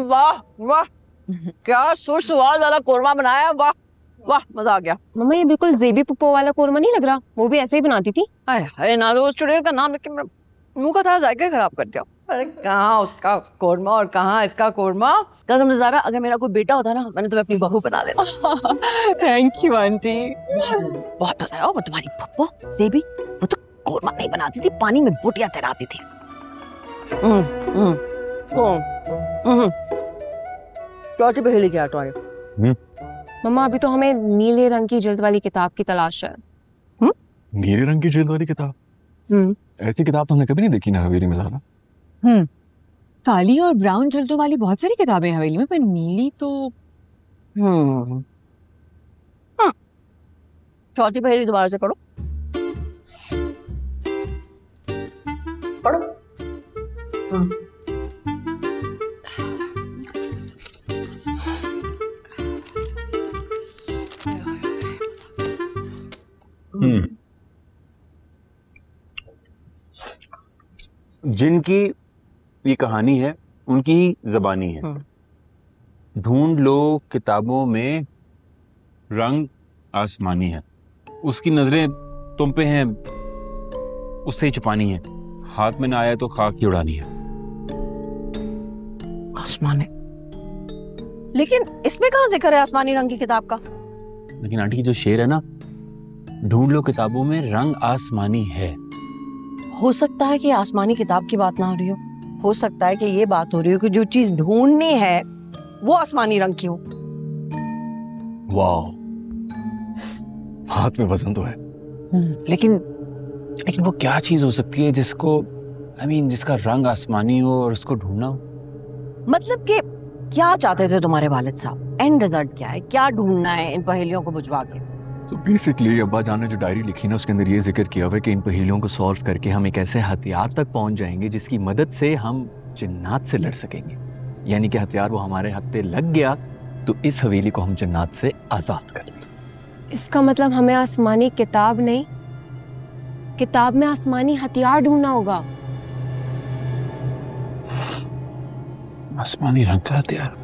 वाह वाह, क्या सुस्वाद वाला कोरमा बनाया, वाह वाह, मजा आ गया। मम्मा ये बिल्कुल जेबी पुप्पो वाला कोरमा नहीं लग रहा? वो भी ऐसे ही बनाती थी। अरे ना तो स्टूडियो का नाम लेके मुंह का थोड़ा जायका खराब कर दिया। अरे कहाँ उसका कोरमा और कहाँ इसका कोरमा। कसम से ज़ारा, अगर मेरा कोई बेटा होता ना, मैंने तुम्हें अपनी बहू बना लेना। Thank you aunty. बहुत मजा आया। वो तुम्हारी पप्पो जेबी, वो तो कोरमा नहीं बनाती थी, पानी में बोटियां तैराती थी। चौथी पहेली क्या है तुम्हारी? मम्मा अभी तो हमें नीले रंग की जिल्द वाली किताब की तलाश है। नीले रंग की जिल्द वाली किताब? ऐसी किताब तो हमने कभी नहीं देखी ना हवेली में ज़ारा। काली और ब्राउन जिल्दों वाली बहुत सारी किताबें हैं हवेली में, पर नीली तो। चौथी पहेली दोबारा से पढ़ो। पढ़ो। जिनकी ये कहानी है उनकी ज़बानी है। ढूंढ लो किताबों में रंग आसमानी है, उसकी नजरें तुम पे हैं, उससे ही छुपानी है, हाथ में ना आया तो खाक ही उड़ानी है। आसमानी, लेकिन इसमें कहाँ जिक्र है आसमानी रंग की किताब का? लेकिन आंटी की जो शेर है ना, ढूंढ लो किताबों में रंग आसमानी है। हो सकता है कि आसमानी किताब की बात ना हो रही हो सकता है कि ये बात हो रही हो कि जो चीज ढूंढनी है वो आसमानी रंग की हो। वाह, हाथ में वजन तो है। लेकिन वो क्या चीज हो सकती है जिसको जिसका रंग आसमानी हो और उसको ढूंढना हो? मतलब कि क्या चाहते थे तुम्हारे वालिद साहब? एंड रिजल्ट क्या है? क्या ढूंढना है इन पहेलियों को बुझवा के? तो बेसिकली अब्बा जान ने जो डायरी लिखी ना, उसके अंदर ये जिक्र किया हुआ है कि इन पहेलियों को सॉल्व करके हम एक ऐसे हथियार तक पहुंच जाएंगे जिसकी मदद से हम जिन्नात से लड़ सकेंगे। यानी कि हथियार वो हमारे हाथ पे लग गया तो इस हवेली को हम जिन्नात से आजाद कर लेंगे। इसका मतलब हमें आसमानी किताब नहीं, किताब में आसमानी हथियार ढूंढना होगा। आसमानी रंग का हथियार?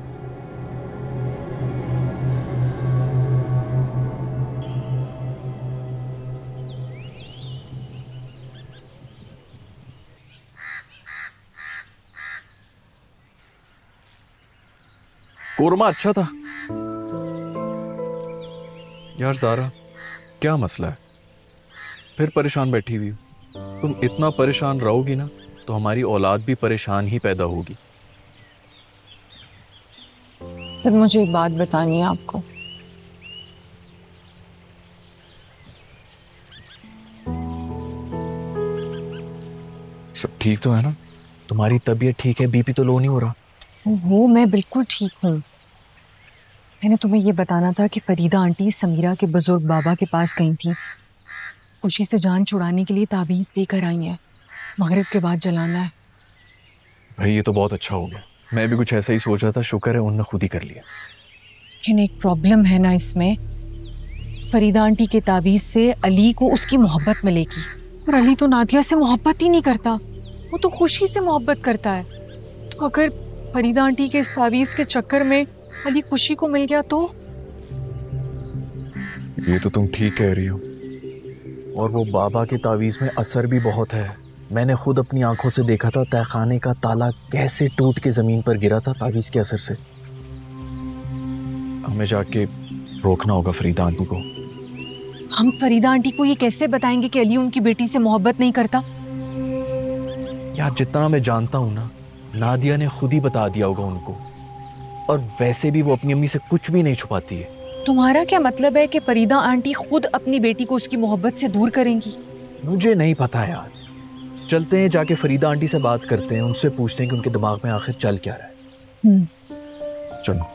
कोरमा अच्छा था यार। ज़ारा क्या मसला है? फिर परेशान बैठी हुई हो। तुम इतना परेशान रहोगी ना तो हमारी औलाद भी परेशान ही पैदा होगी। सर मुझे एक बात बतानी है आपको। सब ठीक तो है ना? तुम्हारी तबीयत ठीक है? बीपी तो लो नहीं हो रहा? वो मैं बिल्कुल ठीक हूँ। मैंने तुम्हें ये बताना था कि फरीदा आंटी समीरा के बुजुर्ग बाबा के पास गई थी, खुशी से जान छुड़ाने के लिए ताबीज़ लेकर आई हैं। मगरिब के बाद जलाना है। भाई ये तो बहुत अच्छा हो गया, मैं भी कुछ ऐसा ही सोच रहा था। शुक्र है उन्होंने खुद ही कर लिया। लेकिन एक प्रॉब्लम है ना इसमें। फरीदा आंटी के ताबीज़ से अली को उसकी मोहब्बत मिलेगी, और अली तो नादिया से मोहब्बत ही नहीं करता, वो तो खुशी से मोहब्बत करता है। तो अगर फरीदा आंटी के इस ताबीज़ के चक्कर में अली खुशी को मिल गया तो? ये तो तुम ठीक कह रही हो, और वो बाबा के तावीज़ में असर भी बहुत है। मैंने खुद अपनी आंखों से देखा था तहखाने का ताला कैसे टूट के ज़मीन पर गिरा था तावीज़ के असर से। हमें जाके रोकना होगा फरीदा आंटी को। हम फरीदा आंटी को ये कैसे बताएंगे कि अली उनकी बेटी से मोहब्बत नहीं करता? यार जितना मैं जानता हूँ ना, नादिया ने खुद ही बता दिया होगा उनको, और वैसे भी वो अपनी अम्मी से कुछ भी नहीं छुपाती है। तुम्हारा क्या मतलब है कि फरीदा आंटी खुद अपनी बेटी को उसकी मोहब्बत से दूर करेंगी? मुझे नहीं पता यार। चलते हैं, जाके फरीदा आंटी से बात करते हैं, उनसे पूछते हैं कि उनके दिमाग में आखिर चल क्या रहा है। चलो।